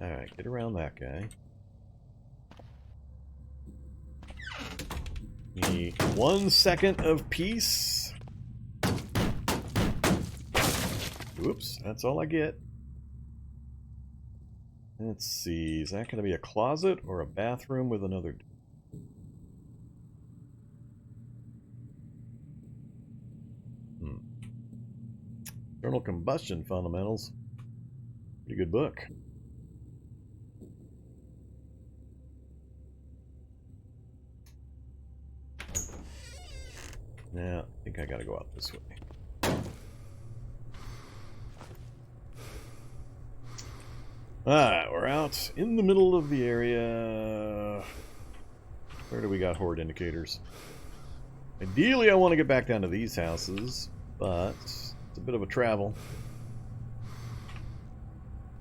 Alright, get around that guy. Need 1 second of peace. Oops, that's all I get. Let's see, is that going to be a closet or a bathroom with another door? Internal Combustion Fundamentals. Pretty good book. Yeah, I think I gotta go out this way. Alright, we're out in the middle of the area. Where do we got horde indicators? Ideally, I want to get back down to these houses, but it's a bit of a travel.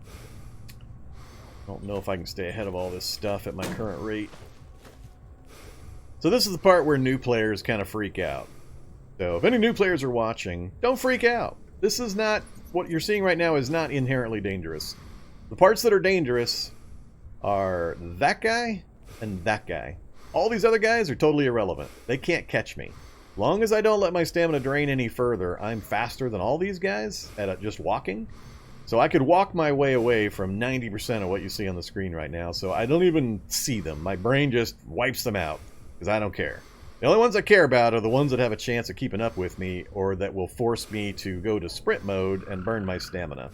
I don't know if I can stay ahead of all this stuff at my current rate. So this is the part where new players kind of freak out. So if any new players are watching, don't freak out. This is not, what you're seeing right now is not inherently dangerous. The parts that are dangerous are that guy and that guy. All these other guys are totally irrelevant. They can't catch me. As long as I don't let my stamina drain any further, I'm faster than all these guys at just walking. So I could walk my way away from 90% of what you see on the screen right now, so I don't even see them. My brain just wipes them out, because I don't care. The only ones I care about are the ones that have a chance of keeping up with me, or that will force me to go to sprint mode and burn my stamina.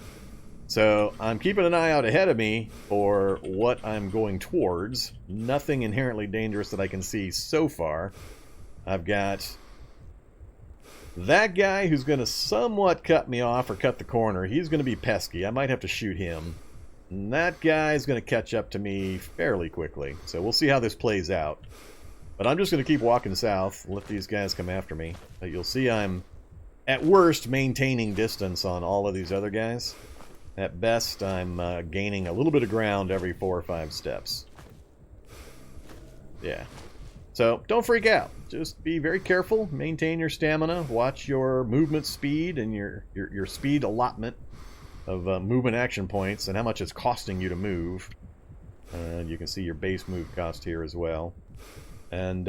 So I'm keeping an eye out ahead of me for what I'm going towards. Nothing inherently dangerous that I can see so far. I've got that guy who's going to somewhat cut me off or cut the corner. He's going to be pesky. I might have to shoot him. And that guy's going to catch up to me fairly quickly. So we'll see how this plays out. But I'm just going to keep walking south and let these guys come after me. But you'll see I'm, at worst, maintaining distance on all of these other guys. At best, I'm gaining a little bit of ground every 4 or 5 steps. Yeah. So, don't freak out. Just be very careful. Maintain your stamina. Watch your movement speed and your speed allotment of movement action points and how much it's costing you to move. You can see your base move cost here as well. And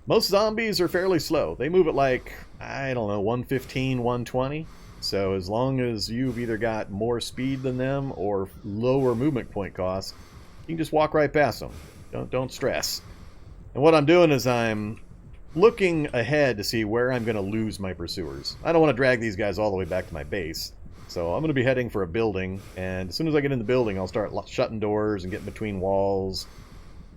most zombies are fairly slow. They move at like, I don't know, 115, 120. So as long as you've either got more speed than them or lower movement point costs, you can just walk right past them. Don't stress. And what I'm doing is I'm looking ahead to see where I'm going to lose my pursuers. I don't want to drag these guys all the way back to my base. So I'm going to be heading for a building, and as soon as I get in the building, I'll start shutting doors and getting between walls,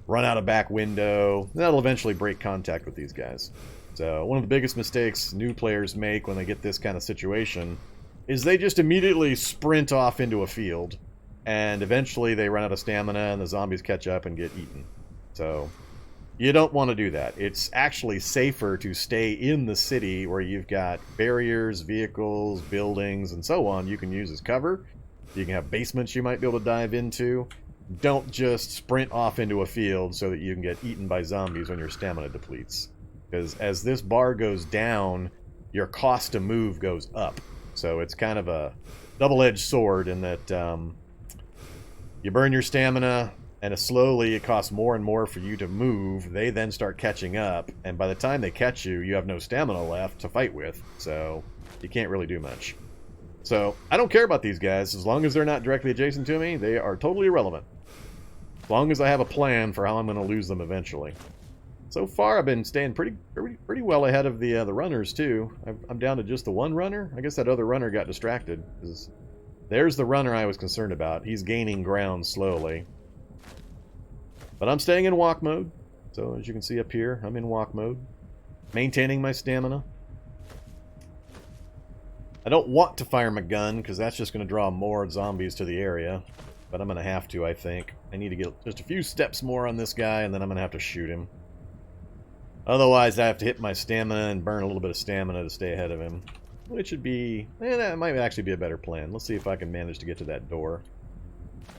run out a back window. That'll eventually break contact with these guys. So one of the biggest mistakes new players make when they get this kind of situation is they just immediately sprint off into a field, and eventually they run out of stamina and the zombies catch up and get eaten. So you don't want to do that. It's actually safer to stay in the city where you've got barriers, vehicles, buildings, and so on you can use as cover. You can have basements you might be able to dive into. Don't just sprint off into a field so that you can get eaten by zombies when your stamina depletes. Because as this bar goes down, your cost to move goes up. So it's kind of a double-edged sword in that you burn your stamina, and slowly it costs more and more for you to move. They then start catching up, and by the time they catch you, you have no stamina left to fight with, so you can't really do much. So I don't care about these guys. As long as they're not directly adjacent to me, they are totally irrelevant. As long as I have a plan for how I'm going to lose them eventually. So far, I've been staying pretty well ahead of the runners, too. I'm down to just the one runner. I guess that other runner got distracted. There's the runner I was concerned about. He's gaining ground slowly. But I'm staying in walk mode. So as you can see up here, I'm in walk mode. Maintaining my stamina. I don't want to fire my gun, because that's just going to draw more zombies to the area. But I'm going to have to, I think. I need to get just a few steps more on this guy, and then I'm going to have to shoot him. Otherwise, I have to hit my stamina and burn a little bit of stamina to stay ahead of him. Which should be... that might actually be a better plan. Let's see if I can manage to get to that door.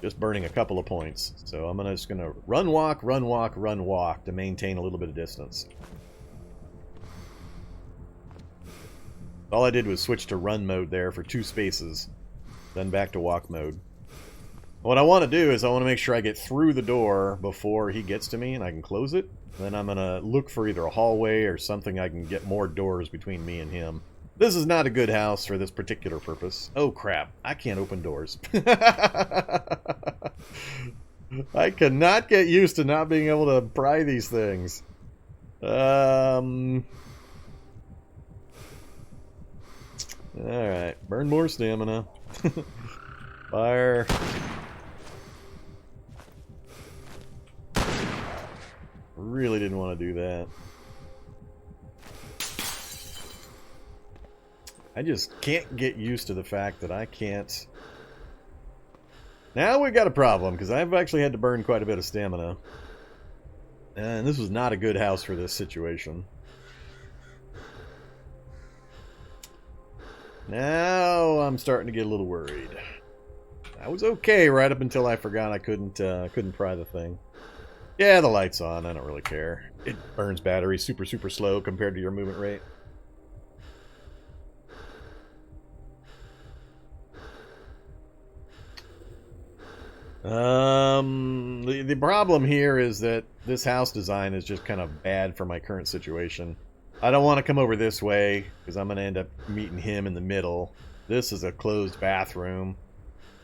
Just burning a couple of points. So I'm just going to run, walk, run, walk, run, walk to maintain a little bit of distance. All I did was switch to run mode there for 2 spaces. Then back to walk mode. What I want to do is I want to make sure I get through the door before he gets to me and I can close it. Then I'm going to look for either a hallway or something I can get more doors between me and him. This is not a good house for this particular purpose. Oh crap, I can't open doors. I cannot get used to not being able to pry these things. Alright, burn more stamina. Fire. Really didn't want to do that. I just can't get used to the fact that I can't... Now we've got a problem, because I've actually had to burn quite a bit of stamina. And this was not a good house for this situation. Now I'm starting to get a little worried. I was okay right up until I forgot I couldn't pry the thing. Yeah, the light's on. I don't really care. It burns batteries super slow compared to your movement rate. The problem here is that this house design is just kind of bad for my current situation. I don't want to come over this way because I'm going to end up meeting him in the middle. This is a closed bathroom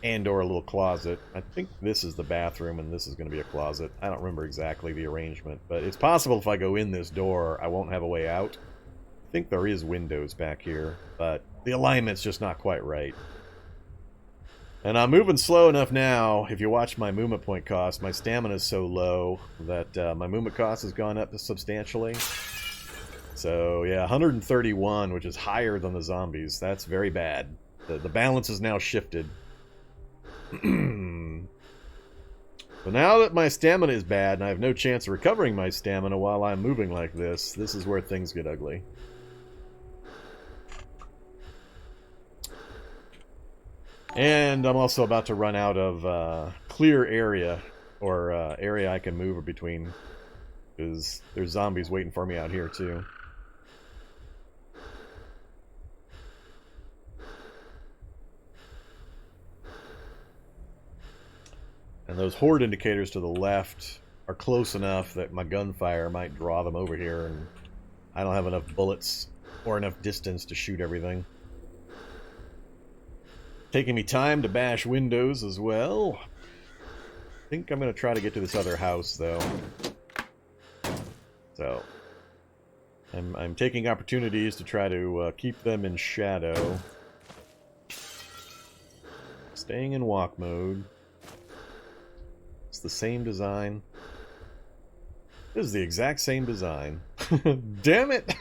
and or a little closet. I think this is the bathroom and this is going to be a closet. I don't remember exactly the arrangement, but it's possible if I go in this door, I won't have a way out. I think there is windows back here, but the alignment's just not quite right. And I'm moving slow enough now. If you watch my movement point cost, my stamina is so low that my movement cost has gone up substantially. So yeah, 131, which is higher than the zombies. That's very bad. The balance is now shifted. So now that my stamina is bad and I have no chance of recovering my stamina while I'm moving like this is where things get ugly. And I'm also about to run out of clear area, or area I can move between, because there's zombies waiting for me out here too. And those horde indicators to the left are close enough that my gunfire might draw them over here, and I don't have enough bullets or enough distance to shoot everything. Taking me time to bash windows as well. I think I'm going to try to get to this other house, though. So, I'm taking opportunities to try to keep them in shadow. Staying in walk mode. It's the same design. This is the exact same design. Damn it!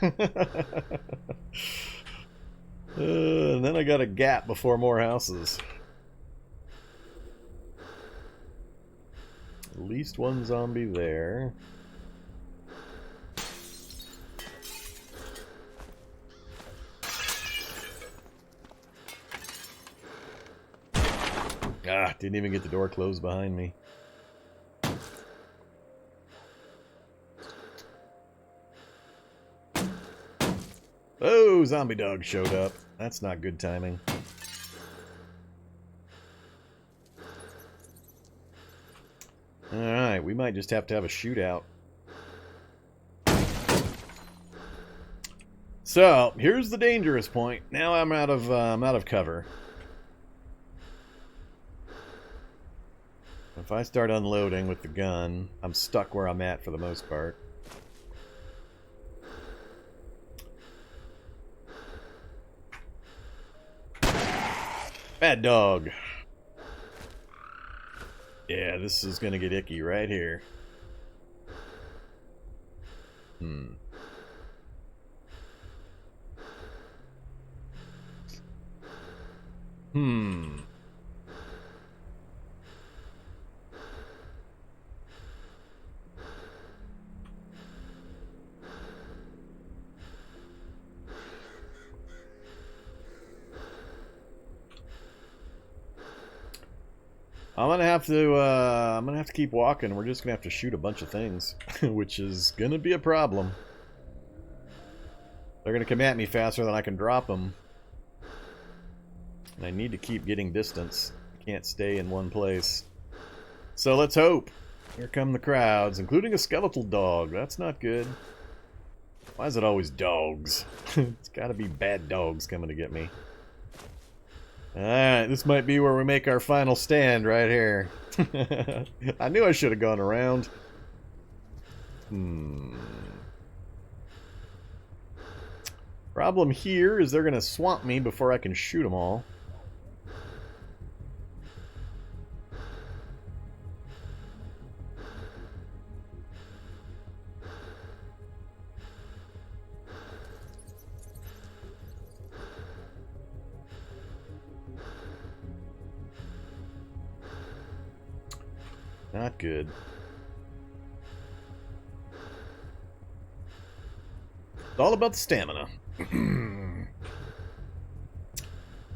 And then I got a gap before more houses. At least one zombie there. Ah, didn't even get the door closed behind me. Oh, zombie dog showed up. That's not good timing. Alright, we might just have to have a shootout. So, here's the dangerous point. Now I'm out of cover. If I start unloading with the gun, I'm stuck where I'm at for the most part. Bad dog. Yeah, this is gonna get icky right here. Hmm. I'm gonna have to keep walking. We're just gonna have to shoot a bunch of things, which is gonna be a problem. They're gonna come at me faster than I can drop them, and I need to keep getting distance. I can't stay in one place. So let's hope. Here come the crowds, including a skeletal dog. That's not good. Why is it always dogs? It's gotta be bad dogs coming to get me. Alright, this might be where we make our final stand right here. I knew I should have gone around. Problem here is they're gonna swamp me before I can shoot them all. Not good. It's all about the stamina.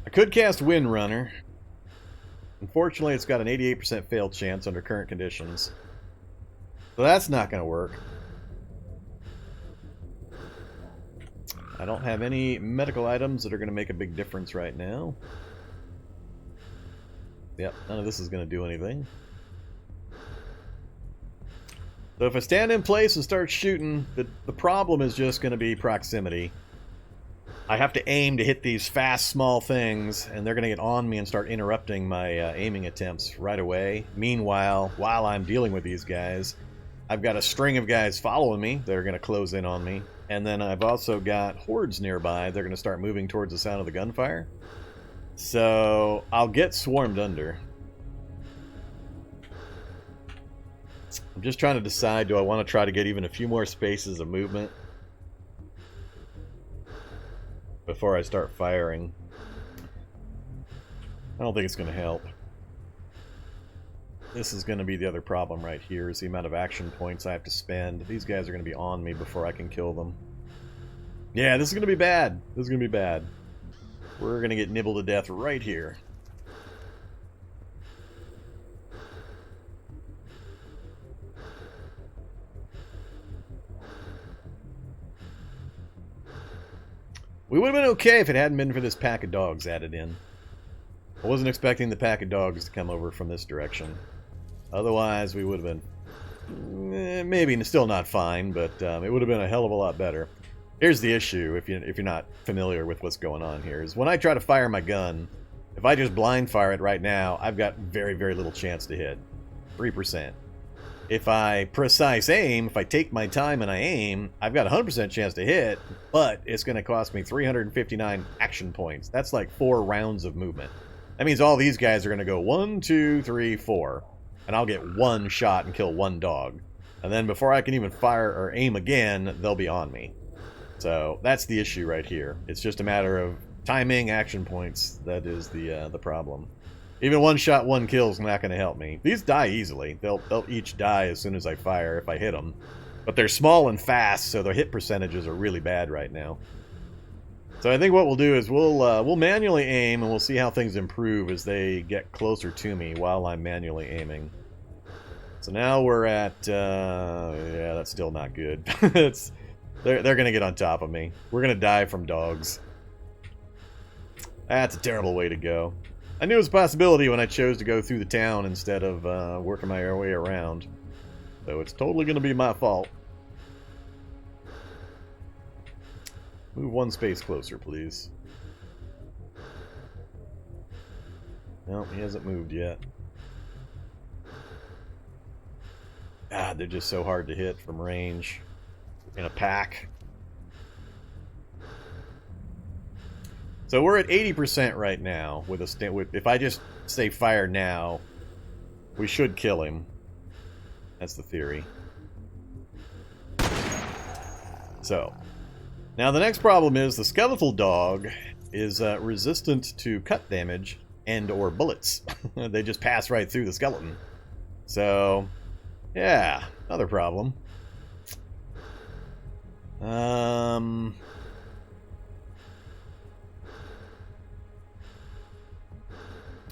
I could cast Windrunner. Unfortunately, it's got an 88% fail chance under current conditions. So that's not going to work. I don't have any medical items that are going to make a big difference right now. Yep, none of this is going to do anything. So if I stand in place and start shooting, the problem is just going to be proximity. I have to aim to hit these fast, small things, and they're going to get on me and start interrupting my aiming attempts right away. Meanwhile, while I'm dealing with these guys, I've got a string of guys following me that are going to close in on me. And then I've also got hordes nearby. They're going to start moving towards the sound of the gunfire. So I'll get swarmed under. I'm just trying to decide, do I want to try to get even a few more spaces of movement before I start firing? I don't think it's going to help. This is going to be the other problem right here, is the amount of action points I have to spend. These guys are going to be on me before I can kill them. Yeah, this is going to be bad. This is going to be bad. We're going to get nibbled to death right here. We would have been okay if it hadn't been for this pack of dogs added in. I wasn't expecting the pack of dogs to come over from this direction. Otherwise, we would have been maybe still not fine, but it would have been a hell of a lot better. Here's the issue, if you're not familiar with what's going on here, is when I try to fire my gun, if I just blind fire it right now, I've got very, very little chance to hit. 3%. If I precise aim, if I take my time and I aim, I've got a 100% chance to hit, but it's going to cost me 359 action points. That's like 4 rounds of movement. That means all these guys are going to go 1, 2, 3, 4, and I'll get 1 shot and kill 1 dog. And then before I can even fire or aim again, they'll be on me. So that's the issue right here. It's just a matter of timing, action points. That is the problem. Even 1 shot, 1 kill is not going to help me. These die easily. They'll each die as soon as I fire if I hit them. But they're small and fast, so their hit percentages are really bad right now. So I think what we'll do is we'll manually aim, and we'll see how things improve as they get closer to me while I'm manually aiming. So now we're at yeah, that's still not good. They're going to get on top of me. We're going to die from dogs. That's a terrible way to go. I knew it was a possibility when I chose to go through the town instead of working my way around. So it's totally going to be my fault. Move 1 space closer, please. No, he hasn't moved yet. God, they're just so hard to hit from range in a pack. So we're at 80% right now with a if I just say fire now, we should kill him. That's the theory. So now the next problem is the skeletal dog is resistant to cut damage and or bullets. They just pass right through the skeleton. So yeah, another problem.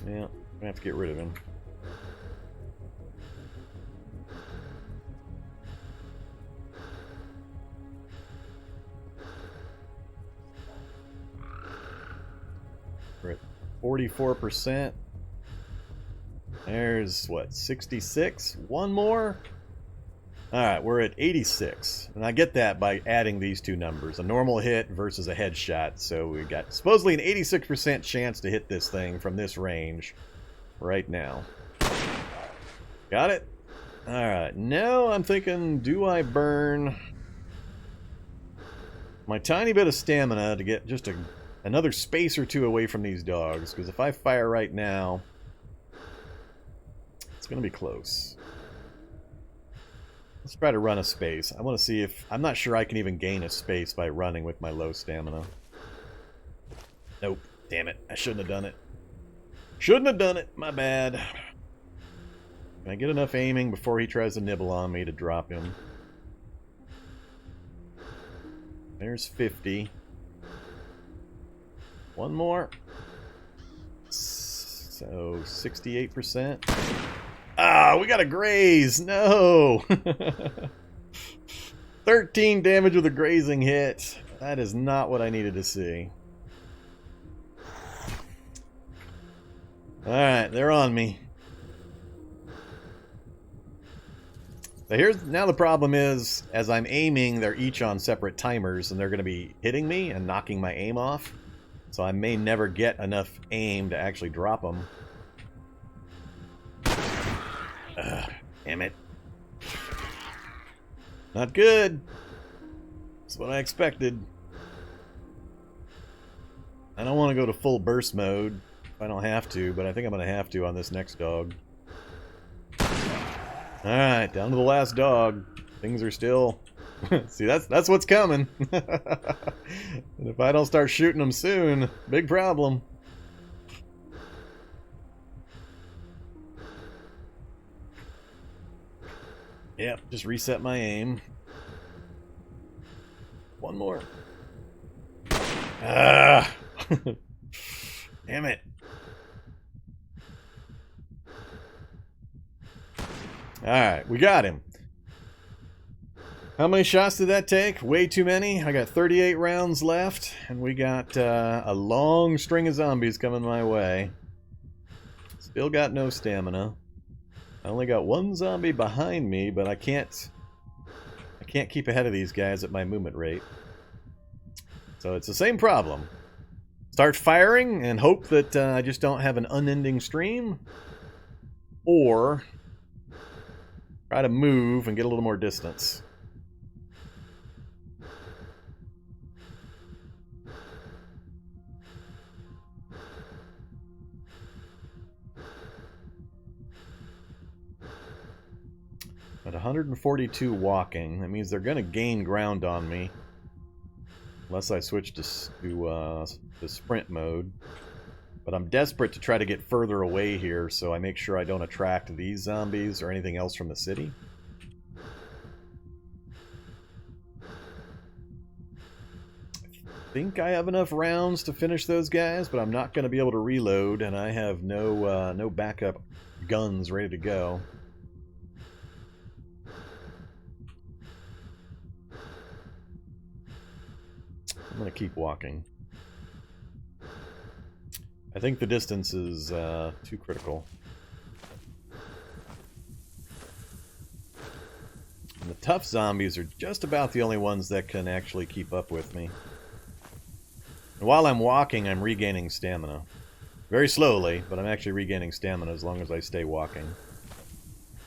Yeah, I have to get rid of him. We're at 44%. There's, what, 66? One more? Alright, we're at 86. And I get that by adding these two numbers. A normal hit versus a headshot. So we got supposedly an 86% chance to hit this thing from this range right now. Got it? Alright, now I'm thinking, do I burn my tiny bit of stamina to get just another space or two away from these dogs? Because if I fire right now, it's going to be close. Let's try to run a space. I want to see if... I'm not sure I can even gain a space by running with my low stamina. Nope. Damn it. I shouldn't have done it. Shouldn't have done it. My bad. Can I get enough aiming before he tries to nibble on me to drop him? There's 50. One more. So, 68%. Ah, we got a graze! No! 13 damage with a grazing hit. That is not what I needed to see. Alright, they're on me. So now the problem is, as I'm aiming, they're each on separate timers, and they're going to be hitting me and knocking my aim off. So I may never get enough aim to actually drop them. Damn it. Not good. That's what I expected. I don't want to go to full burst mode. I don't have to, but I think I'm going to have to on this next dog. Alright, down to the last dog. Things are still... See, that's what's coming. And if I don't start shooting them soon, big problem. Yep, just reset my aim. One more. Ah! Damn it. Alright, we got him. How many shots did that take? Way too many. I got 38 rounds left, and we got a long string of zombies coming my way. Still got no stamina. I only got one zombie behind me, but I can't keep ahead of these guys at my movement rate. So it's the same problem. Start firing and hope that I just don't have an unending stream, or try to move and get a little more distance. At 142 walking, that means they're going to gain ground on me. Unless I switch to sprint mode. But I'm desperate to try to get further away here, so I make sure I don't attract these zombies or anything else from the city. I think I have enough rounds to finish those guys, but I'm not going to be able to reload, and I have no backup guns ready to go. I'm going to keep walking. I think the distance is too critical. And the tough zombies are just about the only ones that can actually keep up with me. And while I'm walking, I'm regaining stamina. Very slowly, but I'm actually regaining stamina as long as I stay walking.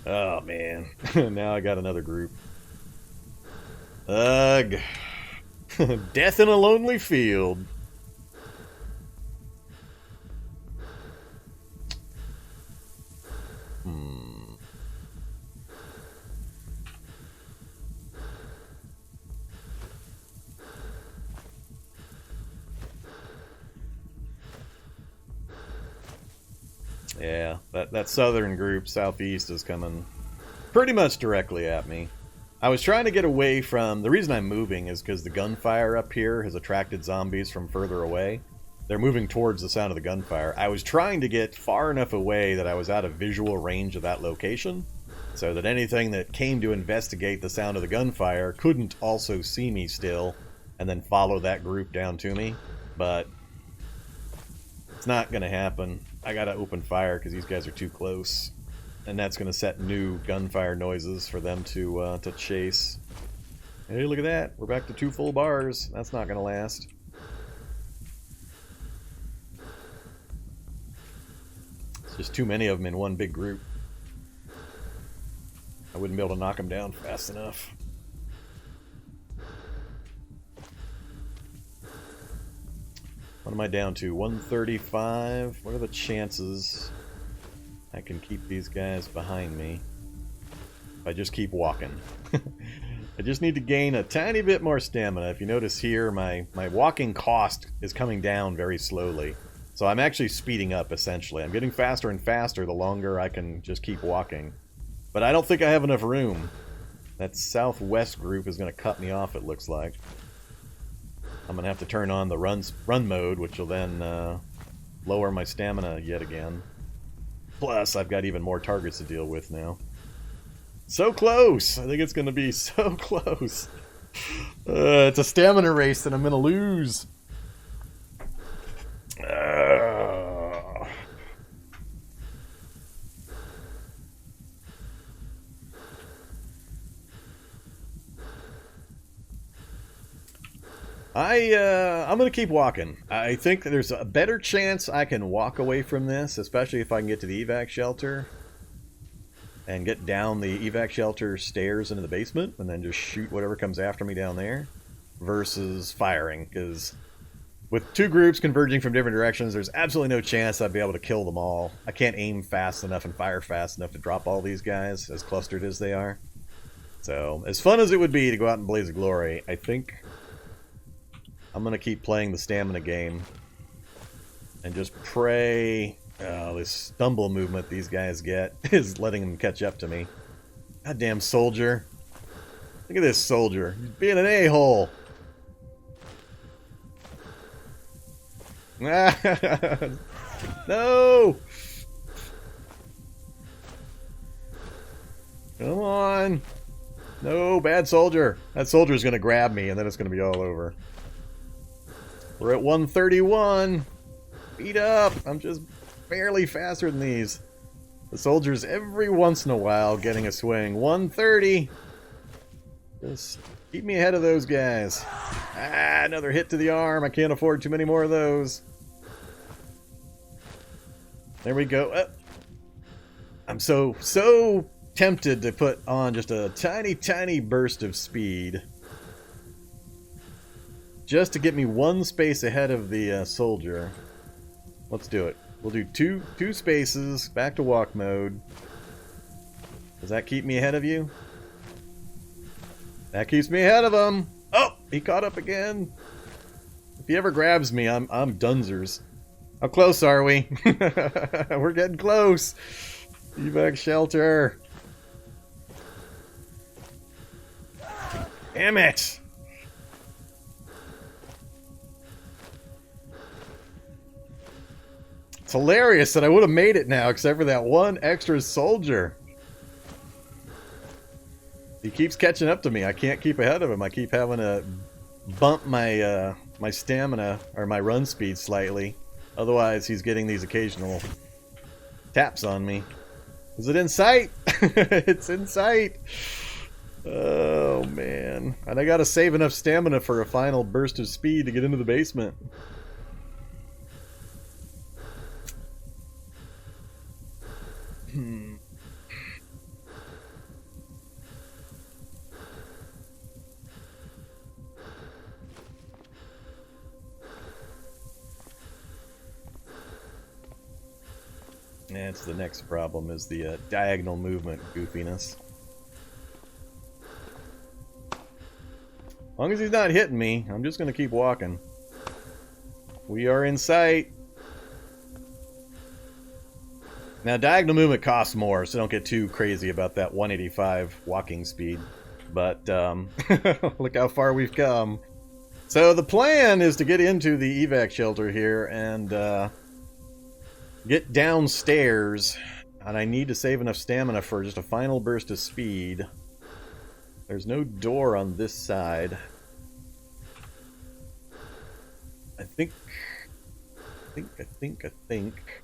Oh, man. Now I got another group. Ugh. Death in a lonely field. Yeah, that southern group, southeast, is coming pretty much directly at me. I was trying to get away from... The reason I'm moving is because the gunfire up here has attracted zombies from further away. They're moving towards the sound of the gunfire. I was trying to get far enough away that I was out of visual range of that location, so that anything that came to investigate the sound of the gunfire couldn't also see me still, and then follow that group down to me. But It's not going to happen. I got to open fire because these guys are too close. And that's going to set new gunfire noises for them to chase. Hey, look at that. We're back to 2 full bars. That's not going to last. It's just too many of them in one big group. I wouldn't be able to knock them down fast enough. What am I down to? 135. What are the chances I can keep these guys behind me if I just keep walking? I just need to gain a tiny bit more stamina. If you notice here, my walking cost is coming down very slowly. So I'm actually speeding up, essentially. I'm getting faster and faster the longer I can just keep walking. But I don't think I have enough room. That southwest group is going to cut me off, it looks like. I'm going to have to turn on the run mode, which will then lower my stamina yet again. Plus, I've got even more targets to deal with now. So close! I think it's going to be so close. It's a stamina race that I'm going to lose. I'm going to keep walking. I think there's a better chance I can walk away from this, especially if I can get to the evac shelter and get down the evac shelter stairs into the basement and then just shoot whatever comes after me down there versus firing, because with 2 groups converging from different directions, there's absolutely no chance I'd be able to kill them all. I can't aim fast enough and fire fast enough to drop all these guys, as clustered as they are. So, as fun as it would be to go out and blaze a glory, I think I'm going to keep playing the stamina game and just pray this stumble movement these guys get is letting them catch up to me. Goddamn soldier. Look at this soldier. He's being an a-hole. No! Come on. No, bad soldier. That soldier's going to grab me and then it's going to be all over. We're at 131. Beat up. I'm just barely faster than these. The soldiers every once in a while getting a swing. 130. Just keep me ahead of those guys. Another hit to the arm. I can't afford too many more of those. There we go. I'm so tempted to put on just a tiny burst of speed. Just to get me 1 space ahead of the soldier. Let's do it. We'll do two spaces, back to walk mode. Does that keep me ahead of you? That keeps me ahead of him. Oh, he caught up again. If he ever grabs me, I'm dunzers. How close are we? We're getting close. Evac shelter. Damn it. It's hilarious that I would have made it now, except for that one extra soldier. He keeps catching up to me. I can't keep ahead of him. I keep having to bump my my stamina or my run speed slightly. Otherwise, he's getting these occasional taps on me. Is it in sight? It's in sight. Oh, man. And I gotta save enough stamina for a final burst of speed to get into the basement. That's the next problem, is the diagonal movement goofiness. As long as he's not hitting me, I'm just going to keep walking. We are in sight. Now, diagonal movement costs more, so don't get too crazy about that 185 walking speed. But look how far we've come. So the plan is to get into the evac shelter here and get downstairs. And I need to save enough stamina for just a final burst of speed. There's no door on this side. I think think.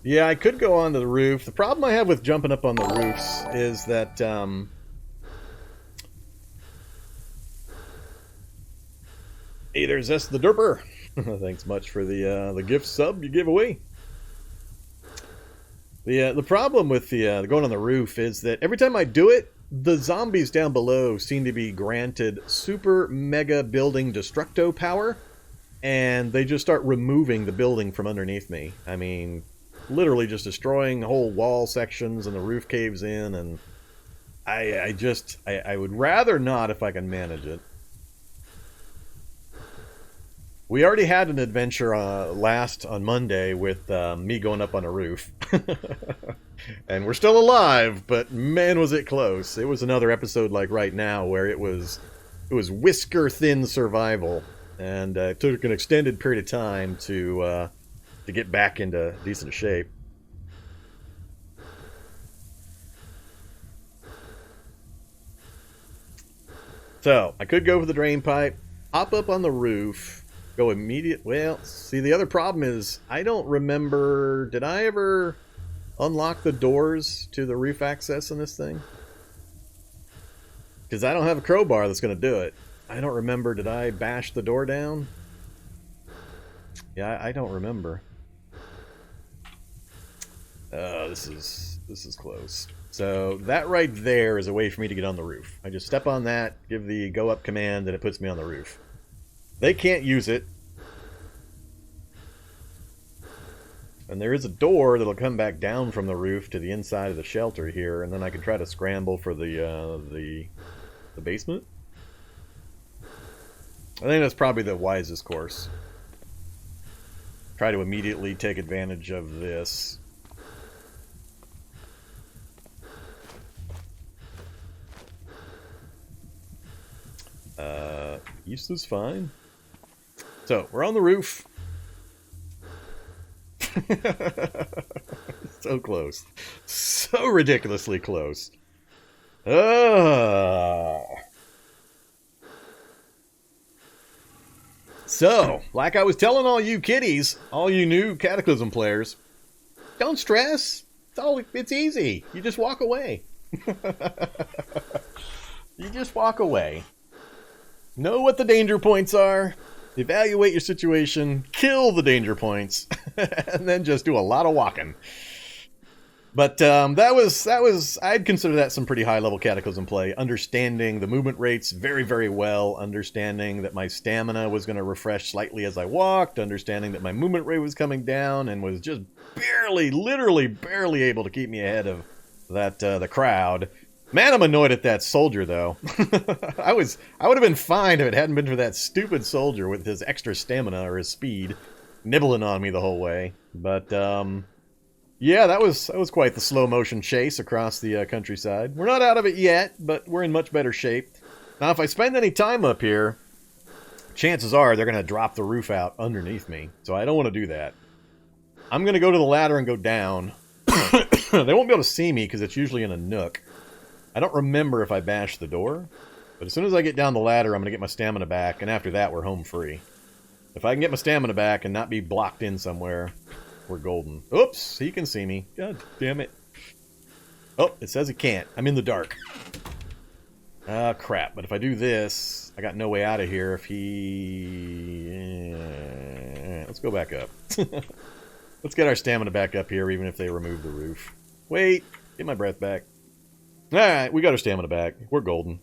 Yeah, I could go onto the roof. The problem I have with jumping up on the roofs is that, hey, there's S the Derper. Thanks much for the gift sub you gave away. The problem with the going on the roof is that every time I do it, the zombies down below seem to be granted super mega building destructo power, and they just start removing the building from underneath me. I mean, literally just destroying whole wall sections, and the roof caves in, and I would rather not if I can manage it. We already had an adventure on Monday with me going up on a roof. And we're still alive, but man was it close. It was another episode like right now where it was whisker thin survival, and it took an extended period of time to get back into decent shape. So I could go for the drain pipe, hop up on the roof, go immediate. Well, see, the other problem is I don't remember. Did I ever unlock the doors to the roof access in this thing? Because I don't have a crowbar that's going to do it. I don't remember. Did I bash the door down? Yeah, I don't remember. This is close. So that right there is a way for me to get on the roof. I just step on that, give the go up command, and it puts me on the roof. They can't use it. And there is a door that'll come back down from the roof to the inside of the shelter here, and then I can try to scramble for the basement. I think that's probably the wisest course. Try to immediately take advantage of this. East is fine. So, we're on the roof. So close. So ridiculously close. So, like I was telling all you kiddies, all you new Cataclysm players, don't stress. It's easy. You just walk away. You just walk away. Know what the danger points are. Evaluate your situation. Kill the danger points. And then just do a lot of walking. But that was I'd consider that some pretty high level Cataclysm play. Understanding the movement rates very, very well. Understanding that my stamina was going to refresh slightly as I walked. Understanding that my movement rate was coming down and was just barely, literally barely able to keep me ahead of that the crowd. Man, I'm annoyed at that soldier, though. I would have been fine if it hadn't been for that stupid soldier with his extra stamina or his speed nibbling on me the whole way. But yeah, that was quite the slow motion chase across the countryside. We're not out of it yet, but we're in much better shape. Now, if I spend any time up here, chances are they're going to drop the roof out underneath me. So I don't want to do that. I'm going to go to the ladder and go down. They won't be able to see me because it's usually in a nook. I don't remember if I bashed the door, but as soon as I get down the ladder, I'm going to get my stamina back, and after that, we're home free. If I can get my stamina back and not be blocked in somewhere, we're golden. Oops, he can see me. God damn it. Oh, it says he can't. I'm in the dark. Ah, crap. But if I do this, I got no way out of here if he... Let's go back up. Let's get our stamina back up here, even if they remove the roof. Wait, get my breath back. Alright, we got our stamina back. We're golden.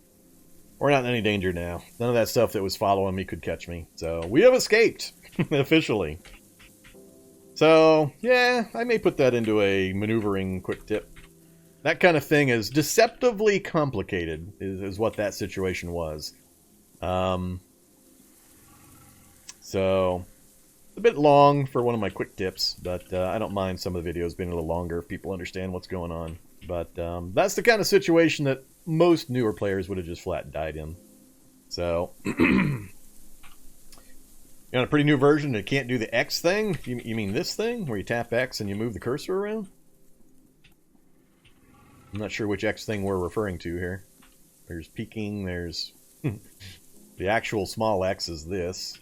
We're not in any danger now. None of that stuff that was following me could catch me. So, we have escaped. Officially. So, yeah, I may put that into a maneuvering quick tip. That kind of thing is deceptively complicated, is what that situation was. So, a bit long for one of my quick tips, but I don't mind some of the videos being a little longer if people understand what's going on. But that's the kind of situation that most newer players would have just flat died in. So, you're on a pretty new version that can't do the X thing? You mean this thing, where you tap X and you move the cursor around? I'm not sure which X thing we're referring to here. There's peaking, there's... the actual small X is this.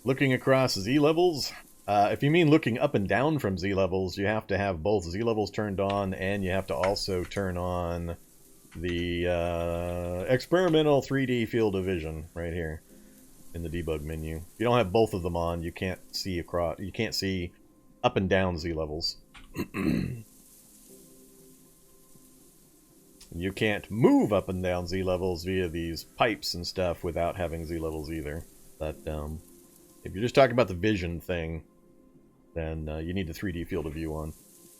Looking across Z levels. If you mean looking up and down from Z levels, you have to have both Z levels turned on, and you have to also turn on the experimental 3D field of vision right here in the debug menu. If you don't have both of them on, you can't see across. You can't see up and down Z levels. You can't move up and down Z levels via these pipes and stuff without having Z levels either. But if you're just talking about the vision thing, then you need the 3D field of view on.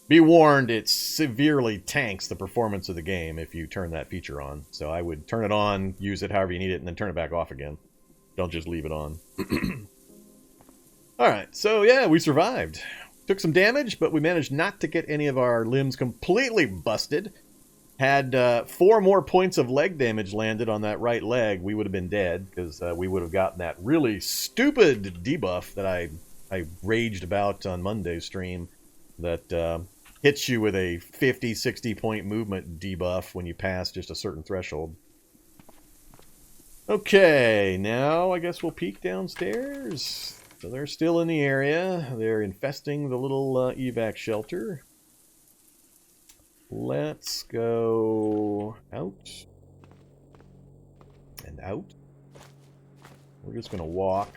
Be warned, it severely tanks the performance of the game if you turn that feature on. So I would turn it on, use it however you need it, and then turn it back off again. Don't just leave it on. Alright, so yeah, we survived. Took some damage, but we managed not to get any of our limbs completely busted. Had 4 more points of leg damage landed on that right leg, we would have been dead, because we would have gotten that really stupid debuff that I raged about on Monday's stream that hits you with a 50, 60 point movement debuff when you pass just a certain threshold. Okay, now I guess we'll peek downstairs. So they're still in the area. They're infesting the little evac shelter. Let's go out. And out. We're just going to walk.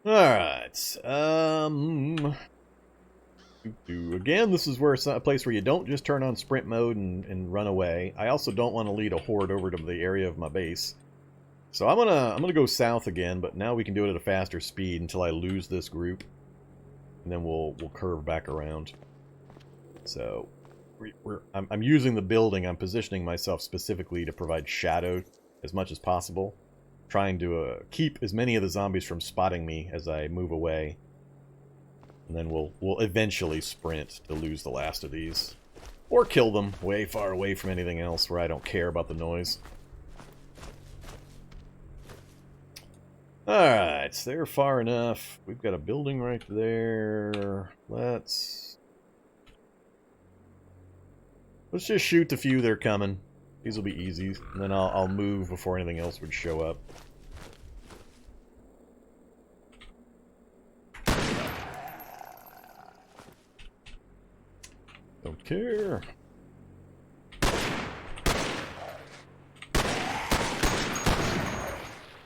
Alright. Again, this is where it's a place where you don't just turn on sprint mode and run away. I also don't want to lead a horde over to the area of my base. So I'm gonna go south again, but now we can do it at a faster speed until I lose this group. And then we'll curve back around. So I'm using the building. I'm positioning myself specifically to provide shadow as much as possible, trying to keep as many of the zombies from spotting me as I move away. And then we'll eventually sprint to lose the last of these, or kill them way far away from anything else where I don't care about the noise. Alright, so they're far enough. We've got a building right there. Let's just shoot the few that are coming. These will be easy, and then I'll move before anything else would show up. Don't care.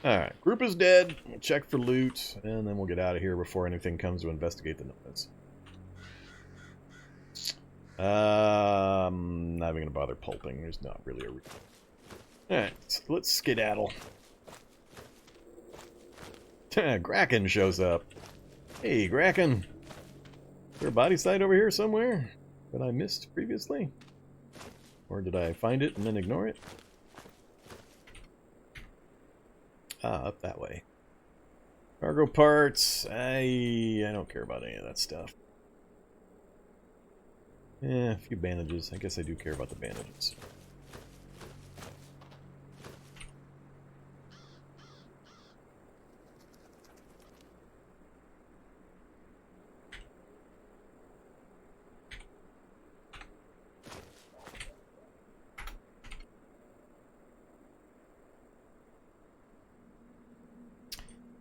Alright, group is dead. We'll check for loot, and then we'll get out of here before anything comes to investigate the noise. Not even gonna bother pulping. There's not really a reason. Alright, let's skedaddle. Kraken shows up. Hey, Kraken. Is there a body site over here somewhere that I missed previously? Or did I find it and then ignore it? Ah, up that way. Cargo parts. I don't care about any of that stuff. Yeah, a few bandages. I guess I do care about the bandages.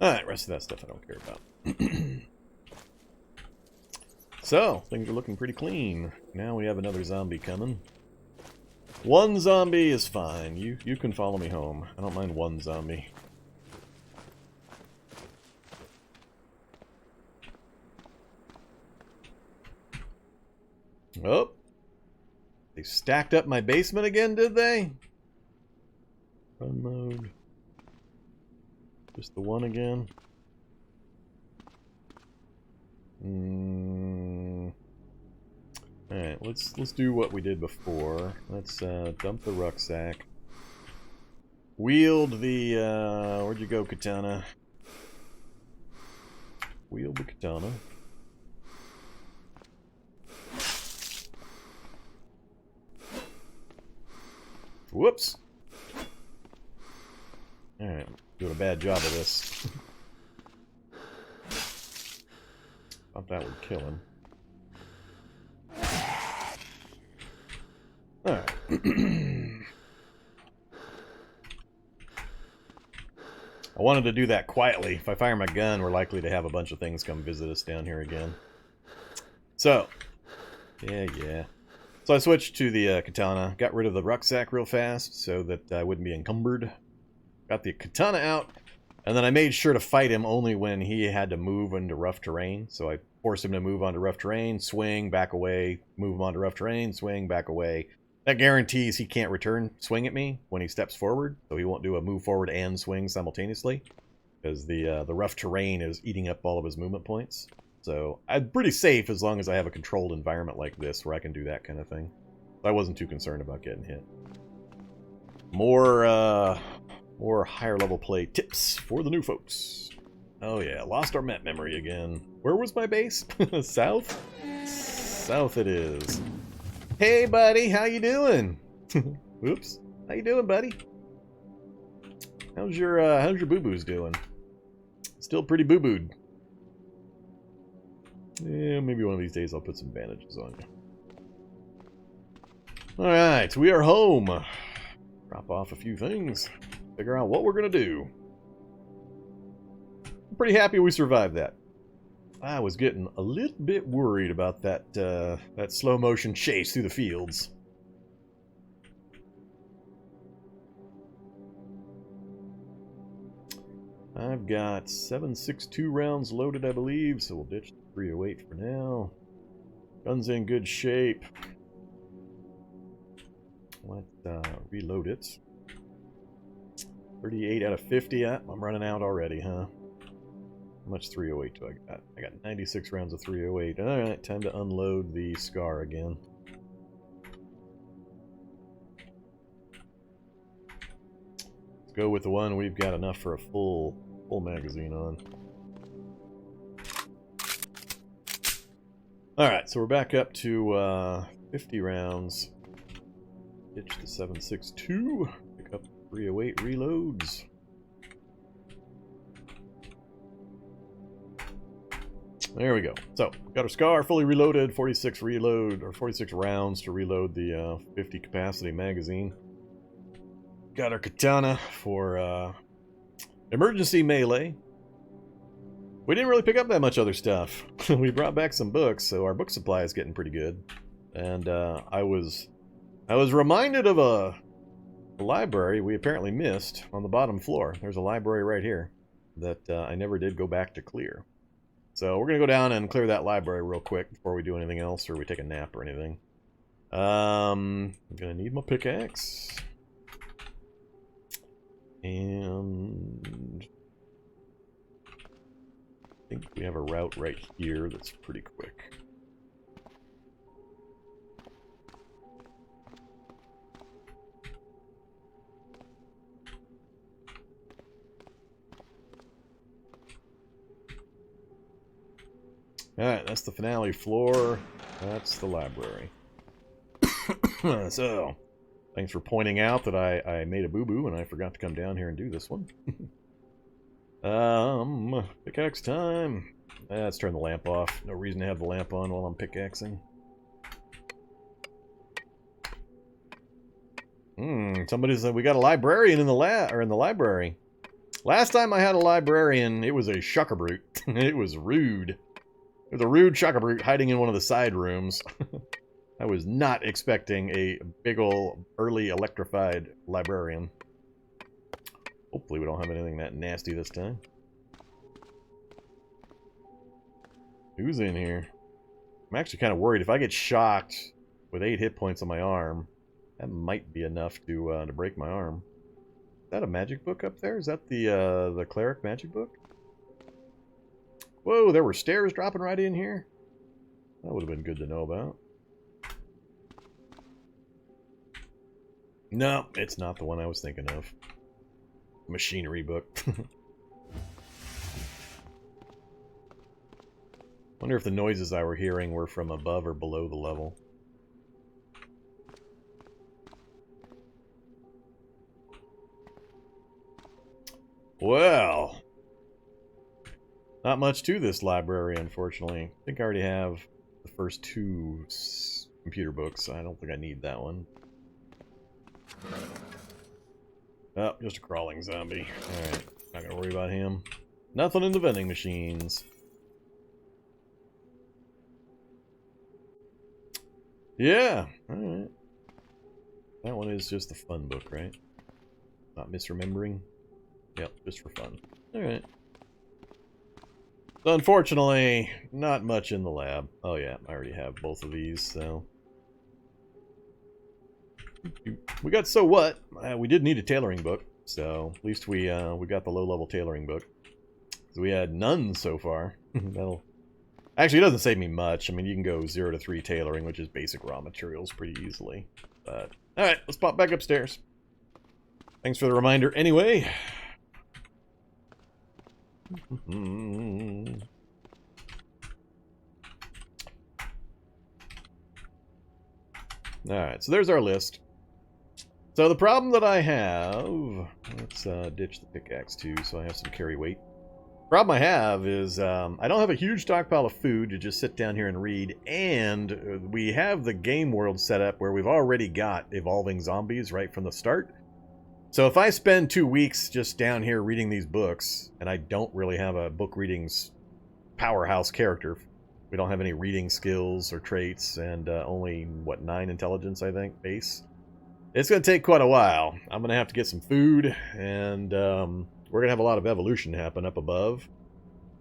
Alright, rest of that stuff I don't care about. So, things are looking pretty clean. Now we have another zombie coming. One zombie is fine. You can follow me home. I don't mind one zombie. Oh. They stacked up my basement again, did they? Run mode. Just the one again. Alright, let's do what we did before. Let's dump the rucksack. Wield the where'd you go, katana? Wield the katana. Whoops. Alright, doing a bad job of this. Thought that would kill him. I wanted to do that quietly. If I fire my gun, we're likely to have a bunch of things come visit us down here again. So, yeah. So I switched to the katana. Got rid of the rucksack real fast so that I wouldn't be encumbered. Got the katana out, and then I made sure to fight him only when he had to move into rough terrain. So I forced him to move onto rough terrain, swing, back away, move him onto rough terrain, swing, back away. That guarantees he can't return swing at me when he steps forward, so he won't do a move forward and swing simultaneously, because the rough terrain is eating up all of his movement points. So I'm pretty safe as long as I have a controlled environment like this where I can do that kind of thing. I wasn't too concerned about getting hit. More higher level play tips for the new folks. Oh yeah, lost our map memory again. Where was my base? South? South it is. Hey buddy, how you doing? Whoops. How you doing, buddy? How's your boo-boos doing? Still pretty boo-booed. Yeah, maybe one of these days I'll put some bandages on you. Alright, we are home. Drop off a few things. Figure out what we're gonna do. I'm pretty happy we survived that. I was getting a little bit worried about that that slow motion chase through the fields. I've got 7.62 rounds loaded, I believe, so we'll ditch the 308 for now. Gun's in good shape. Let's reload it. 38 out of 50. I'm running out already, huh? How much 308 do I got? I got 96 rounds of 308. Alright, time to unload the Scar again. Let's go with the one we've got enough for a full magazine on. Alright, so we're back up to 50 rounds. Ditch the 7.62. Pick up 308 reloads. There we go. So, got our Scar fully reloaded, 46 rounds to reload the 50 capacity magazine. Got our katana for emergency melee. We didn't really pick up that much other stuff. We brought back some books, so our book supply is getting pretty good. And I was reminded of a library we apparently missed on the bottom floor. There's a library right here that I never did go back to clear. So we're going to go down and clear that library real quick before we do anything else or we take a nap or anything. I'm going to need my pickaxe. And I think we have a route right here that's pretty quick. Alright, that's the finale floor. That's the library. So, thanks for pointing out that I made a boo-boo and I forgot to come down here and do this one. Pickaxe time. Let's turn the lamp off. No reason to have the lamp on while I'm pickaxing. Somebody said we got a librarian in the library. Last time I had a librarian, it was a shuckerbrute. It was rude. It was a rude shuckerbrute hiding in one of the side rooms. I was not expecting a big ol' early electrified librarian. Hopefully we don't have anything that nasty this time. Who's in here? I'm actually kind of worried. If I get shocked with 8 hit points on my arm, that might be enough to break my arm. Is that a magic book up there? Is that the cleric magic book? Whoa, there were stairs dropping right in here? That would have been good to know about. No, it's not the one I was thinking of. Machinery book. Wonder if the noises I were hearing were from above or below the level. Well, not much to this library, unfortunately. I think I already have the first 2 computer books. I don't think I need that one. Oh, just a crawling zombie. Alright, not gonna worry about him. Nothing in the vending machines. Yeah, alright. That one is just the fun book, right? Not misremembering. Yep, just for fun. Alright. So unfortunately, not much in the lab. Oh yeah, I already have both of these, so... We got So What? We did need a tailoring book, so at least we got the low-level tailoring book. So we had none so far. That'll... Actually, it doesn't save me much. I mean, you can go 0 to 3 tailoring, which is basic raw materials, pretty easily. But, alright, let's pop back upstairs. Thanks for the reminder anyway. Alright, so there's our list. So the problem that I have... Let's ditch the pickaxe too, so I have some carry weight. Problem I have is I don't have a huge stockpile of food to just sit down here and read, and we have the game world set up where we've already got evolving zombies right from the start. So if I spend 2 weeks just down here reading these books, and I don't really have a book readings powerhouse character, we don't have any reading skills or traits, and only, what, 9 intelligence, I think, base? It's going to take quite a while. I'm going to have to get some food, and we're going to have a lot of evolution happen up above.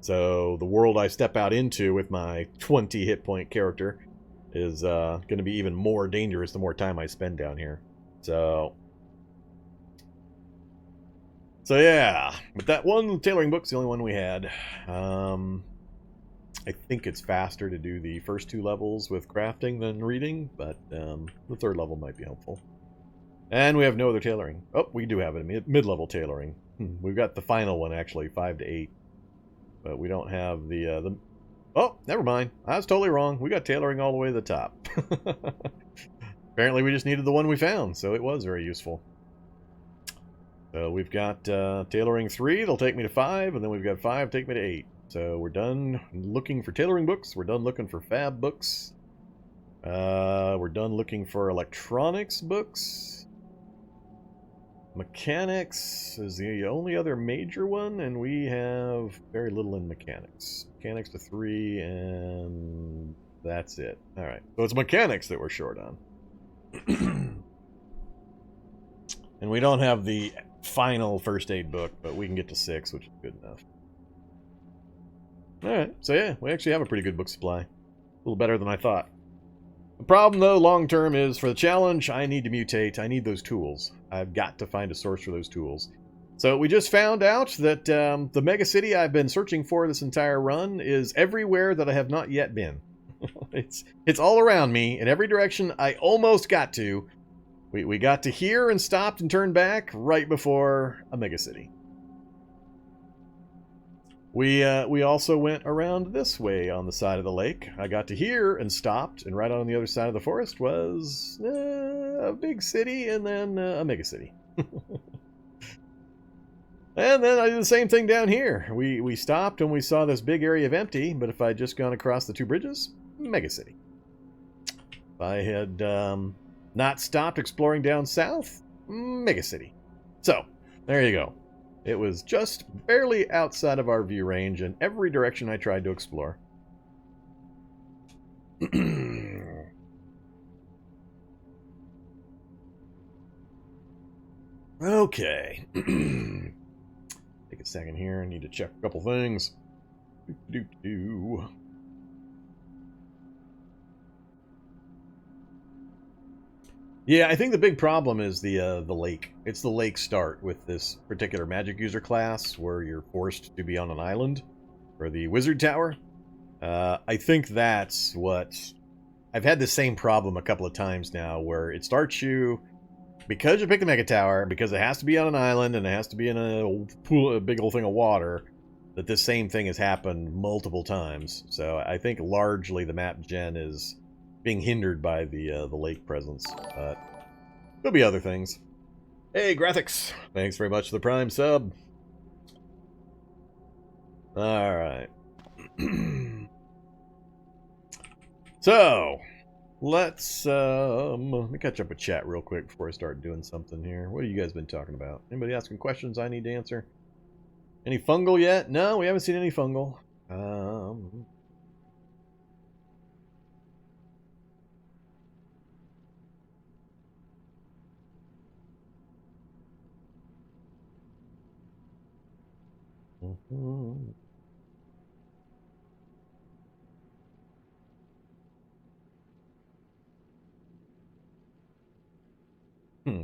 So the world I step out into with my 20 hit point character is going to be even more dangerous the more time I spend down here. So yeah, but that one tailoring book's the only one we had. I think it's faster to do the first 2 levels with crafting than reading, but the 3rd level might be helpful. And we have no other tailoring. Oh, we do have it, mid-level tailoring. We've got the final one, actually, 5 to 8. But we don't have the... Oh, never mind. I was totally wrong. We got tailoring all the way to the top. Apparently we just needed the one we found, so it was very useful. So we've got tailoring 3, that'll take me to 5, and then we've got 5, take me to 8. So we're done looking for tailoring books, we're done looking for fab books. We're done looking for electronics books. Mechanics is the only other major one, and we have very little in mechanics. Mechanics to 3, and that's it. Alright, so it's mechanics that we're short on. And we don't have the final first aid book, but we can get to 6, which is good enough. Alright, so yeah, we actually have a pretty good book supply. A little better than I thought. The problem, though, long term, is for the challenge, I need to mutate. I need those tools. I've got to find a source for those tools. So we just found out that the mega city I've been searching for this entire run is everywhere that I have not yet been. It's all around me, in every direction I almost got to. We got to here and stopped and turned back right before a mega city. We also went around this way on the side of the lake. I got to here and stopped, and right on the other side of the forest was a big city and then a mega city. And then I did the same thing down here. We stopped and we saw this big area of empty, but if I'd just gone across the 2 bridges, mega city. If I had not stopped exploring down south, mega city. So, there you go. It was just barely outside of our view range in every direction I tried to explore. Okay. Take a second here. I need to check a couple things. Yeah, I think the big problem is the lake. It's the lake start with this particular magic user class where you're forced to be on an island, or the wizard tower. I think that's what... I've had the same problem a couple of times now where it starts you, because you pick the mega tower, because it has to be on an island and it has to be in a pool, a big old thing of water, that this same thing has happened multiple times. So I think largely the map gen is being hindered by the lake presence, but there'll be other things. Hey, Graphics! Thanks very much for the Prime sub. Alright. So, let me catch up with chat real quick before I start doing something here. What have you guys been talking about? Anybody asking questions I need to answer? Any fungal yet? No, we haven't seen any fungal.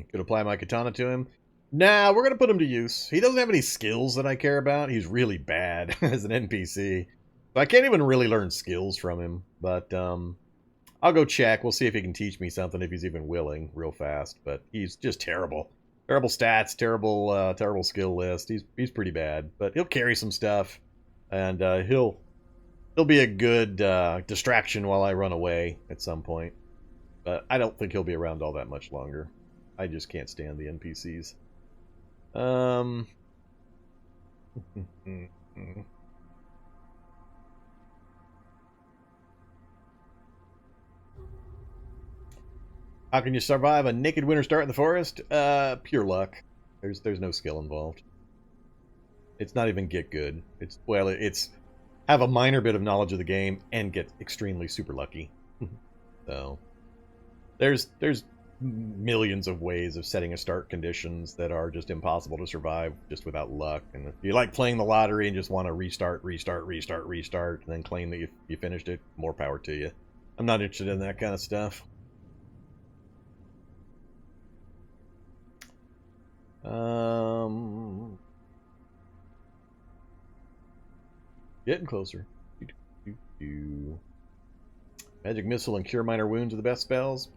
Could apply my katana to him. Nah, we're going to put him to use. He doesn't have any skills that I care about. He's really bad as an NPC. So I can't even really learn skills from him. But I'll go check. We'll see if he can teach me something, if he's even willing, real fast. But he's just terrible. Terrible stats, terrible skill list. He's pretty bad. But he'll carry some stuff. And he'll be a good distraction while I run away at some point. But I don't think he'll be around all that much longer. I just can't stand the NPCs. How can you survive a naked winter start in the forest? Pure luck. There's no skill involved. It's not even get good. It's have a minor bit of knowledge of the game and get extremely super lucky. So there's millions of ways of setting a start conditions that are just impossible to survive just without luck. And if you like playing the lottery and just want to restart, and then claim that you finished it, more power to you. I'm not interested in that kind of stuff. Getting closer. Magic Missile and Cure Minor Wounds are the best spells?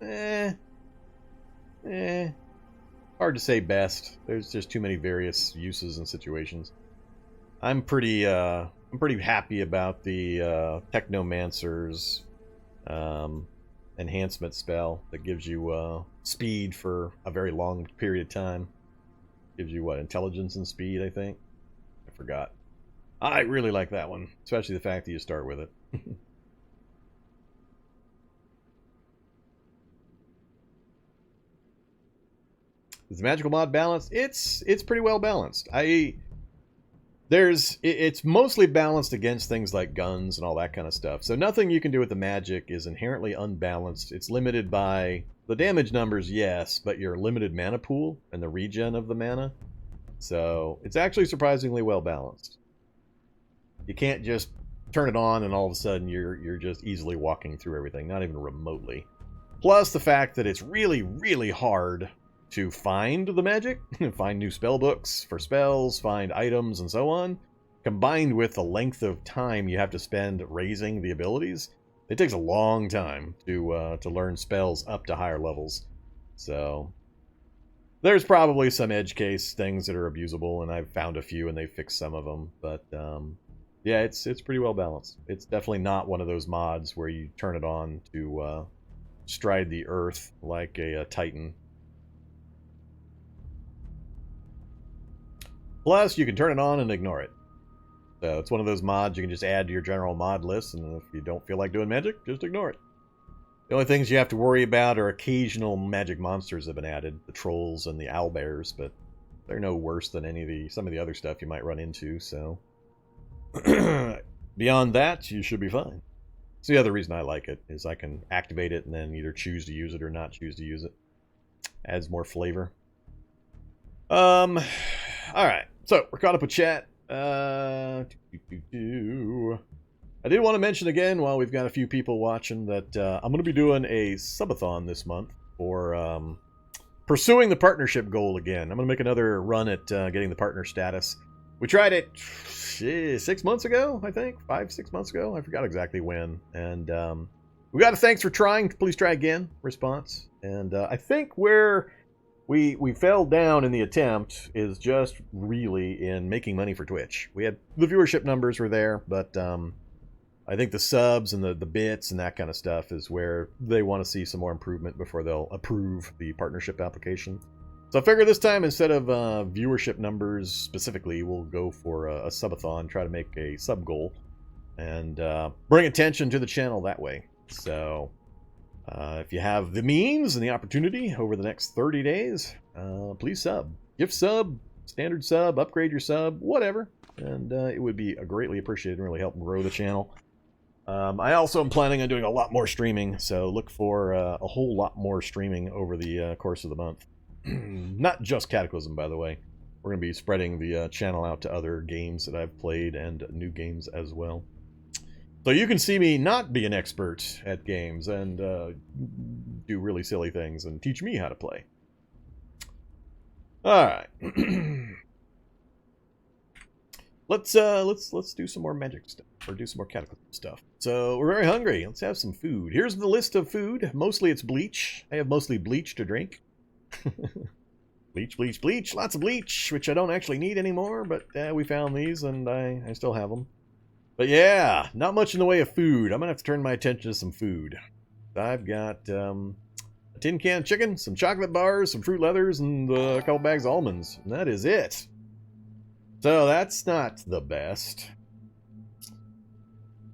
Hard to say best. There's just too many various uses and situations. I'm pretty happy about the Technomancer's enhancement spell that gives you speed for a very long period of time. Gives you what, intelligence and speed, I think? I forgot. I really like that one, especially the fact that you start with it. Is the magical mod balanced? It's pretty well balanced. It's mostly balanced against things like guns and all that kind of stuff. So nothing you can do with the magic is inherently unbalanced. It's limited by the damage numbers, yes, but your limited mana pool and the regen of the mana. So it's actually surprisingly well balanced. You can't just turn it on and all of a sudden you're just easily walking through everything, not even remotely. Plus the fact that it's really, really hard to find the magic, find new spell books for spells, find items, and so on, combined with the length of time you have to spend raising the abilities. It takes a long time to learn spells up to higher levels. So there's probably some edge case things that are abusable, and I've found a few and they fixed some of them. But yeah, it's pretty well balanced. It's definitely not one of those mods where you turn it on to stride the earth like a Titan. Plus, you can turn it on and ignore it. So it's one of those mods you can just add to your general mod list, and if you don't feel like doing magic, just ignore it. The only things you have to worry about are occasional magic monsters that have been added, the trolls and the owlbears, but they're no worse than some of the other stuff you might run into, so beyond that, you should be fine. It's the other reason I like it, is I can activate it and then either choose to use it or not choose to use it. Adds more flavor. Alright, so we're caught up with chat. I did want to mention again, while we've got a few people watching, that I'm going to be doing a subathon this month for pursuing the partnership goal again. I'm going to make another run at getting the partner status. We tried it 6 months ago, I think. 5-6 months ago. I forgot exactly when. And we got a thanks for trying. Please try again response. And I think where we fell down in the attempt is just really in making money for Twitch. We had the viewership numbers were there, but I think the subs and the bits and that kind of stuff is where they want to see some more improvement before they'll approve the partnership application. So I figure this time, instead of viewership numbers specifically, we'll go for a subathon, try to make a sub goal, and bring attention to the channel that way. So If you have the means and the opportunity over the next 30 days, please sub. Gift sub, standard sub, upgrade your sub, whatever. And it would be greatly appreciated and really help grow the channel. I also am planning on doing a lot more streaming, so look for a whole lot more streaming over the course of the month. Not just Cataclysm, by the way. We're going to be spreading the channel out to other games that I've played and new games as well. So you can see me not be an expert at games and do really silly things and teach me how to play. All right. Let's do some more magic stuff, or do some more Cataclysm stuff. So we're very hungry. Let's have some food. Here's the list of food. Mostly it's bleach. I have mostly bleach to drink. Bleach, bleach, bleach. Lots of bleach, which I don't actually need anymore, but we found these and I still have them. But yeah, not much in the way of food. I'm gonna have to turn my attention to some food. I've got a tin can chicken, some chocolate bars, some fruit leathers, and a couple bags of almonds. And that is it. So that's not the best.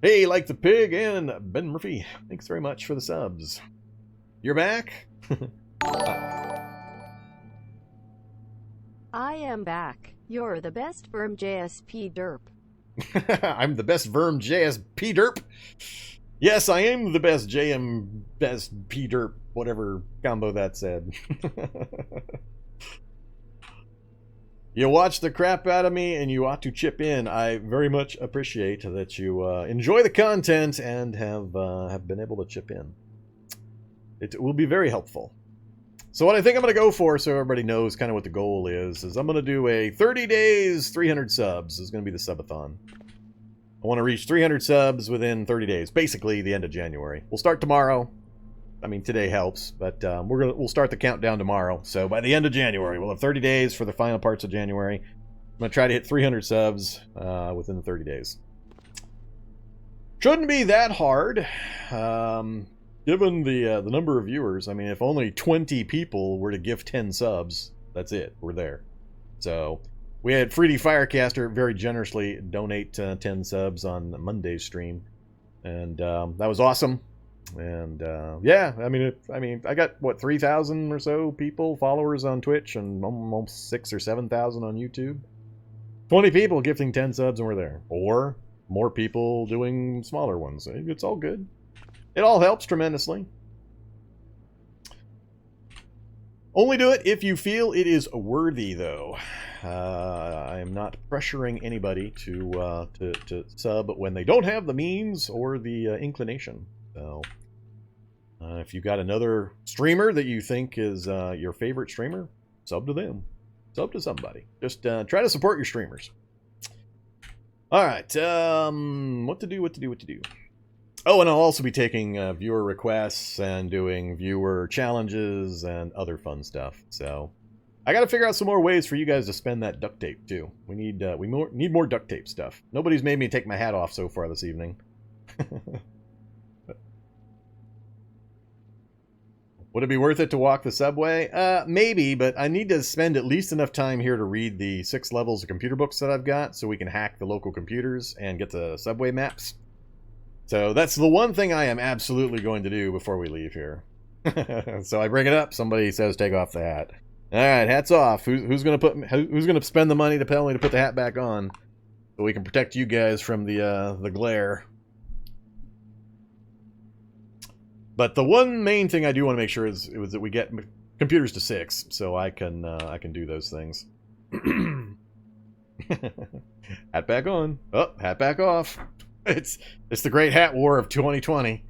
Hey, like the pig and Ben Murphy, thanks very much for the subs. You're back? I am back. You're the best Verm JSP derp. I'm the best Verm JSP derp. Yes, I am the best best P derp, whatever combo that said. You watch the crap out of me and you ought to chip in. I very much appreciate that you enjoy the content and have been able to chip in. It will be very helpful. So what I think I'm going to go for, so everybody knows kind of what the goal is I'm going to do a 30 days, 300 subs is going to be the subathon. I want to reach 300 subs within 30 days, basically the end of January. We'll start tomorrow. I mean, today helps, but we'll start the countdown tomorrow. So by the end of January, we'll have 30 days for the final parts of January. I'm going to try to hit 300 subs within the 30 days. Shouldn't be that hard, given the number of viewers. I mean, if only 20 people were to give 10 subs, that's it. We're there. So we had Freedy Firecaster very generously donate 10 subs on Monday's stream, and that was awesome. And yeah, I mean, I got what 3,000 or so followers on Twitch, and almost 6,000 or 7,000 on YouTube. 20 people gifting 10 subs, and we're there, or more people doing smaller ones. It's all good. It all helps tremendously. Only do it if you feel it is worthy, though. I am not pressuring anybody to sub when they don't have the means or the inclination. So, if you got another streamer that you think is your favorite streamer, sub to them. Sub to somebody. Just try to support your streamers. All right. What to do? Oh, and I'll also be taking viewer requests and doing viewer challenges and other fun stuff. So, I got to figure out some more ways for you guys to spend that duct tape too. We need more duct tape stuff. Nobody's made me take my hat off so far this evening. Would it be worth it to walk the subway? Maybe, but I need to spend at least enough time here to read the 6 levels of computer books that I've got so we can hack the local computers and get the subway maps. So that's the one thing I am absolutely going to do before we leave here. So I bring it up, somebody says take off the hat. All right, hats off. Who's gonna spend the money to tell me to put the hat back on so we can protect you guys from the glare? But the one main thing I do want to make sure is that we get computers to 6, so I can do those things. Hat back on. Oh, hat back off. It's the great hat war of 2020.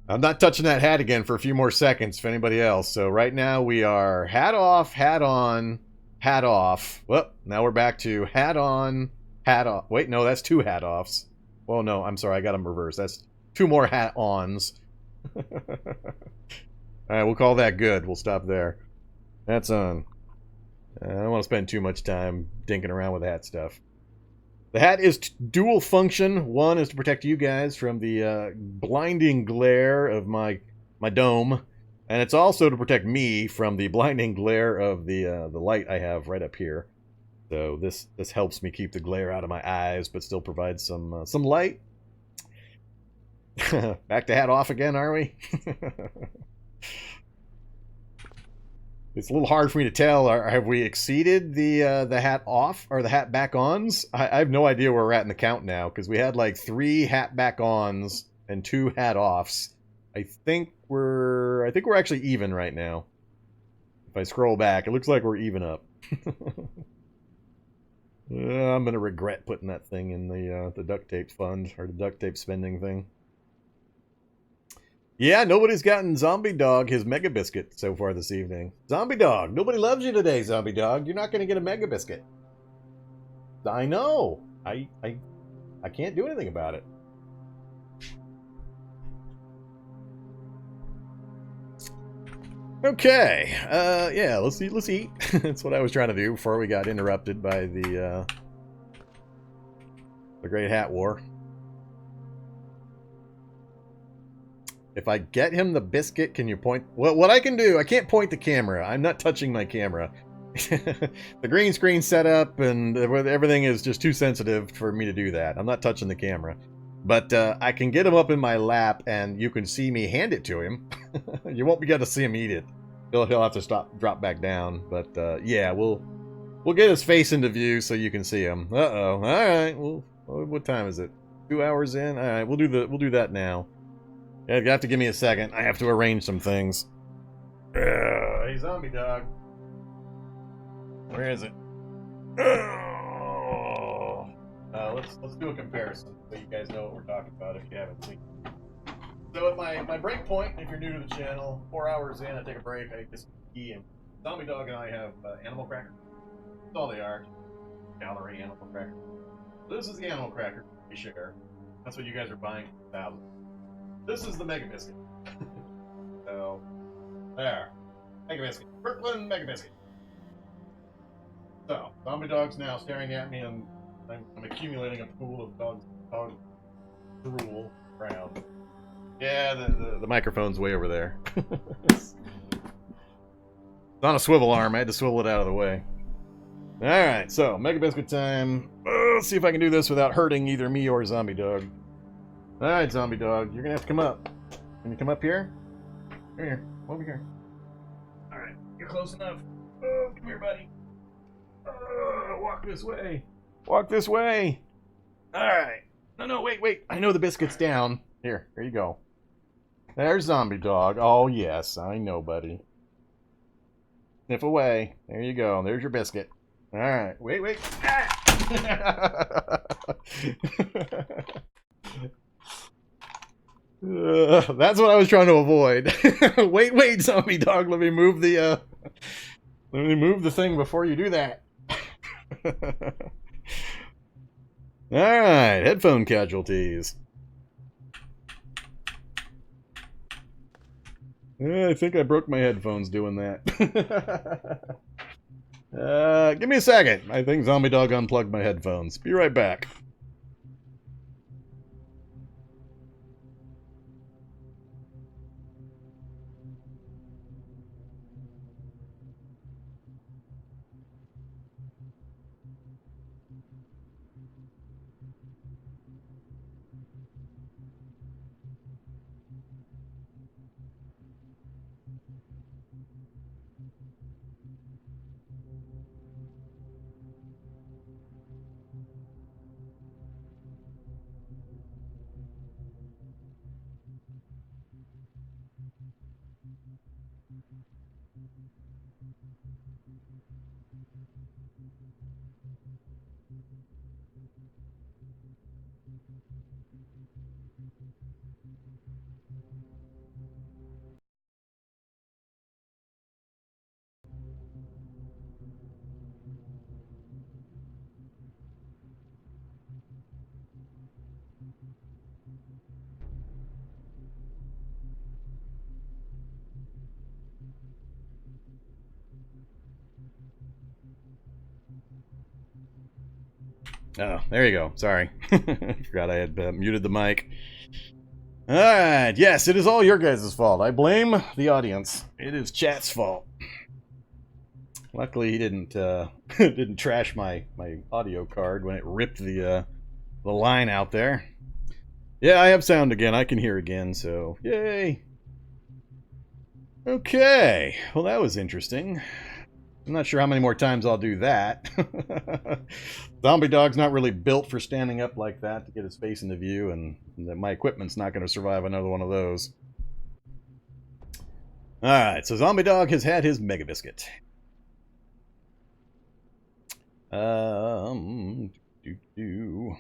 I'm not touching that hat again for a few more seconds for anybody else. So right now we are hat off, hat on, hat off. Well, now we're back to hat on, hat off. Wait, no, that's 2 hat offs. Well, no, I'm sorry, I got them reversed. That's 2 more hat ons. All right, we'll call that good. We'll stop there. That's on. I don't want to spend too much time dinking around with hat stuff. The hat is dual function. One is to protect you guys from the blinding glare of my dome, and it's also to protect me from the blinding glare of the light I have right up here. So this helps me keep the glare out of my eyes, but still provides some light. Back to hat off again, are we? It's a little hard for me to tell. Have we exceeded the hat off or the hat back ons? I have no idea where we're at in the count now because we had like 3 hat back ons and 2 hat offs. I think we're actually even right now. If I scroll back, it looks like we're even up. I'm gonna regret putting that thing in the duct tape fund or the duct tape spending thing. Yeah, nobody's gotten Zombie Dog his Mega Biscuit so far this evening. Zombie Dog, nobody loves you today, Zombie Dog. You're not going to get a Mega Biscuit. I know. I can't do anything about it. Okay. Yeah, let's eat. That's what I was trying to do before we got interrupted by the Great Hat War. If I get him the biscuit, can you point? Well, what I can do, I can't point the camera. I'm not touching my camera. The green screen setup and everything is just too sensitive for me to do that. I'm not touching the camera. But I can get him up in my lap and you can see me hand it to him. You won't be able to see him eat it. He'll have to drop back down. But yeah, we'll get his face into view so you can see him. Uh-oh. All right. Well, what time is it? 2 hours in? All right, we'll do that now. Yeah, you have to give me a second. I have to arrange some things. Hey, Zombie Dog. Where is it? Let's do a comparison so you guys know what we're talking about if you haven't seen. So at my break point, if you're new to the channel, 4 hours in, I take a break, I get some tea, and Zombie Dog and I have animal crackers. That's all they are. Calorie animal crackers. So this is the animal cracker we share. That's what you guys are buying for 1,000. This is the Mega Biscuit. So, there. Mega Biscuit. Brooklyn Mega Biscuit. So, Zombie Dog's now staring at me, and I'm accumulating a pool of dog drool around. Yeah, the microphone's way over there. It's on a swivel arm. I had to swivel it out of the way. Alright, so, Mega Biscuit time. Let's see if I can do this without hurting either me or Zombie Dog. Alright, Zombie Dog, you're gonna have to come up. Can you come up here? Come here. Over here. Alright, you're close enough. Oh, come here, buddy. Walk this way. Walk this way. Alright. No, wait. I know the biscuit's down. Here you go. There's Zombie Dog. Oh, yes, I know, buddy. Sniff away. There you go. There's your biscuit. Alright. Wait. Ah! That's what I was trying to avoid. Wait, Zombie Dog. Let me move the thing before you do that. Alright, headphone casualties. I think I broke my headphones doing that. Give me a second. I think Zombie Dog unplugged my headphones. Be right back. Oh, there you go. Sorry. Forgot I had muted the mic. Alright, yes, it is all your guys' fault. I blame the audience. It is chat's fault. Luckily, he didn't didn't trash my audio card when it ripped the line out there. Yeah, I have sound again. I can hear again, so yay. Okay, well that was interesting. I'm not sure how many more times I'll do that. Zombie Dog's not really built for standing up like that to get his face into view, and my equipment's not going to survive another one of those. Alright, so Zombie Dog has had his Mega Biscuit. Do.